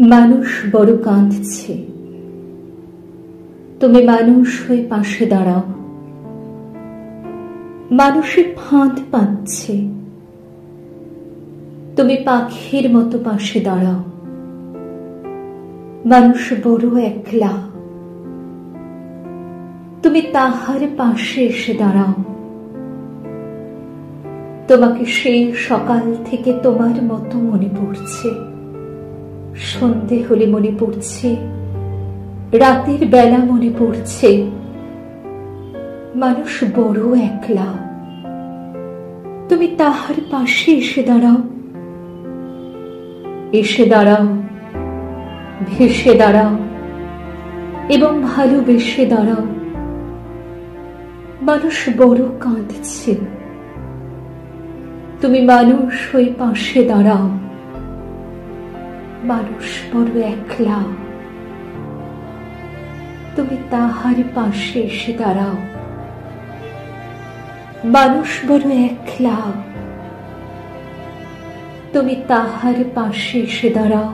মানুষ বড় কাঁদছে, তুমি মানুষ হয়ে পাশে দাঁড়াও। মানুষের ফাঁদ পাচ্ছে, তুমি পাখির মতো পাশে দাঁড়াও। মানুষ বড় একলা, তুমি তাহার পাশে এসে দাঁড়াও। তোমাকে সেই সকাল থেকে তোমার মতো মনে পড়ছে, সন্ধে হলে মনে পড়ছে, রাতের বেলা মনে পড়ছে। মানুষ বড় একলা, তুমি তাহার পাশে এসে দাঁড়াও। এসে দাঁড়াও, ভেসে দাঁড়াও এবং ভালোবেসে দাঁড়াও। মানুষ বড় কাঁদছে, তুমি মানুষ হয়ে পাশে দাঁড়াও। মানুষ বড় একলা, তুমি তাহার পাশে এসে দাঁড়াও। মানুষ বড় একলা, তুমি তাহার পাশে এসে দাঁড়াও।